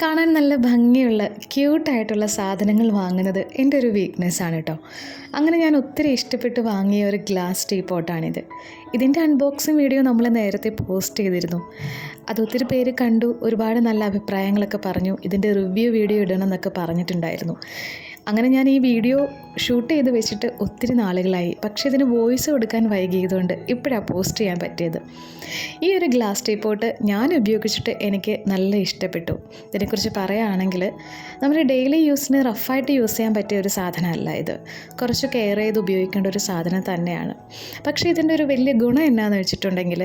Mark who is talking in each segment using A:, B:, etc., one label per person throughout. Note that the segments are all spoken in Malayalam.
A: കാണാൻ നല്ല ഭംഗിയുള്ള ക്യൂട്ടായിട്ടുള്ള സാധനങ്ങൾ വാങ്ങുന്നത് എൻ്റെ ഒരു വീക്ക്നെസ്സാണ് കേട്ടോ. അങ്ങനെ ഞാൻ ഒത്തിരി ഇഷ്ടപ്പെട്ട് വാങ്ങിയ ഒരു ഗ്ലാസ് ടീ പോട്ടാണിത്. ഇതിൻ്റെ അൺബോക്സിങ് വീഡിയോ നമ്മൾ നേരത്തെ പോസ്റ്റ് ചെയ്തിരുന്നു. അത് ഒത്തിരി പേര് കണ്ടു, ഒരുപാട് നല്ല അഭിപ്രായങ്ങളൊക്കെ പറഞ്ഞു. ഇതിൻ്റെ റിവ്യൂ വീഡിയോ ഇടണം എന്നൊക്കെ പറഞ്ഞിട്ടുണ്ടായിരുന്നു. അങ്ങനെ ഞാൻ ഈ വീഡിയോ ഷൂട്ട് ചെയ്ത് വെച്ചിട്ട് ഒത്തിരി നാളുകളായി. പക്ഷേ ഇതിന് വോയിസ് കൊടുക്കാൻ വൈകിയതുകൊണ്ട് ഇപ്പോഴാണ് പോസ്റ്റ് ചെയ്യാൻ പറ്റിയത്. ഈ ഒരു ഗ്ലാസ് ടീ പോട്ട് ഞാൻ ഉപയോഗിച്ചിട്ട് എനിക്ക് നല്ല ഇഷ്ടപ്പെട്ടു. ഇതിനെക്കുറിച്ച് പറയുകയാണെങ്കിൽ നമ്മുടെ ഡെയിലി യൂസിന് റഫായിട്ട് യൂസ് ചെയ്യാൻ പറ്റിയ ഒരു സാധനമല്ല ഇത്. കുറച്ച് കെയർ ചെയ്ത് ഉപയോഗിക്കേണ്ട ഒരു സാധനം തന്നെയാണ്. പക്ഷേ ഇതിൻ്റെ ഒരു വലിയ ഗുണം എന്നാന്ന് വെച്ചിട്ടുണ്ടെങ്കിൽ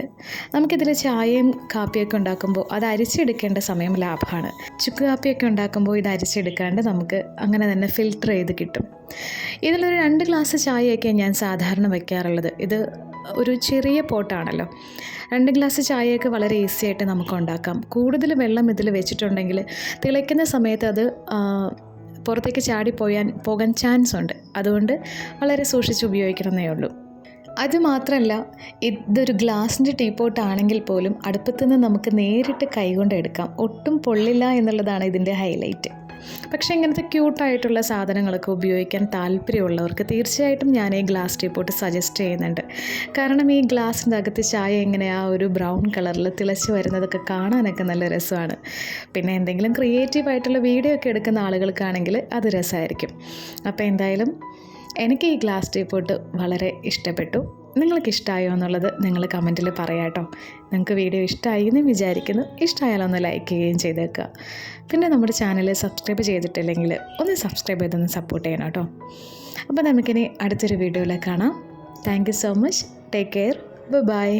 A: നമുക്കിതിൽ ചായയും കാപ്പിയൊക്കെ ഉണ്ടാക്കുമ്പോൾ അത് അരിച്ചെടുക്കേണ്ട സമയം ലാഭമാണ്. ചുക്ക് കാപ്പിയൊക്കെ ഉണ്ടാക്കുമ്പോൾ ഇത് അരിച്ചെടുക്കാണ്ട് നമുക്ക് അങ്ങനെ തന്നെ ഫിൽറ്റർ ചെയ്ത് കിട്ടും. ഇതിലൊരു 2 ഗ്ലാസ് ചായയൊക്കെ ഞാൻ സാധാരണ വയ്ക്കാറുള്ളത്. ഇത് ഒരു ചെറിയ പോട്ടാണല്ലോ. 2 ഗ്ലാസ് ചായയൊക്കെ വളരെ ഈസി ആയിട്ട് നമുക്ക് ഉണ്ടാക്കാം. കൂടുതൽ വെള്ളം ഇതിൽ വെച്ചിട്ടുണ്ടെങ്കിൽ തിളയ്ക്കുന്ന സമയത്ത് അത് പുറത്തേക്ക് പോകാൻ ചാൻസ് ഉണ്ട്. അതുകൊണ്ട് വളരെ സൂക്ഷിച്ച് ഉപയോഗിക്കണമെന്നേ ഉള്ളൂ. അതുമാത്രമല്ല, ഇതൊരു ഗ്ലാസിൻ്റെ ടീ പോട്ടാണെങ്കിൽ പോലും അടുപ്പത്തുനിന്ന് നമുക്ക് നേരിട്ട് കൈകൊണ്ട് എടുക്കാം. ഒട്ടും പൊള്ളില്ല എന്നുള്ളതാണ് ഇതിൻ്റെ ഹൈലൈറ്റ്. പക്ഷേ ഇങ്ങനത്തെ ക്യൂട്ടായിട്ടുള്ള സാധനങ്ങളൊക്കെ ഉപയോഗിക്കാൻ താല്പര്യമുള്ളവർക്ക് തീർച്ചയായിട്ടും ഞാൻ ഈ ഗ്ലാസ് ടീ പോട്ട് സജസ്റ്റ് ചെയ്യുന്നുണ്ട്. കാരണം ഈ ഗ്ലാസിൻ്റെ അകത്ത് ചായ എങ്ങനെ ആ ഒരു ബ്രൗൺ കളറിൽ തിളച്ച് വരുന്നതൊക്കെ കാണാനൊക്കെ നല്ല രസമാണ്. പിന്നെ എന്തെങ്കിലും ക്രിയേറ്റീവായിട്ടുള്ള വീഡിയോ ഒക്കെ എടുക്കുന്ന ആളുകൾക്കാണെങ്കിൽ അത് രസമായിരിക്കും. അപ്പോൾ എന്തായാലും എനിക്ക് ഈ ഗ്ലാസ് ടീ പോട്ട് വളരെ ഇഷ്ടപ്പെട്ടു. നിങ്ങൾക്ക് ഇഷ്ടമായോ എന്നുള്ളത് നിങ്ങൾ കമൻറ്റിൽ പറയാം കേട്ടോ. നിങ്ങൾക്ക് വീഡിയോ ഇഷ്ടമായി എന്ന് വിചാരിക്കുന്നു. ഇഷ്ടമായാലോ ഒന്ന് ലൈക്ക് ചെയ്യുകയും ചെയ്തേക്കുക. പിന്നെ നമ്മുടെ ചാനൽ സബ്സ്ക്രൈബ് ചെയ്തിട്ടില്ലെങ്കിൽ ഒന്ന് സബ്സ്ക്രൈബ് ചെയ്തൊന്ന് സപ്പോർട്ട് ചെയ്യണം കേട്ടോ. അപ്പോൾ നമുക്കിനി അടുത്തൊരു വീഡിയോയിൽ കാണാം. Thank you so much. Take care. By.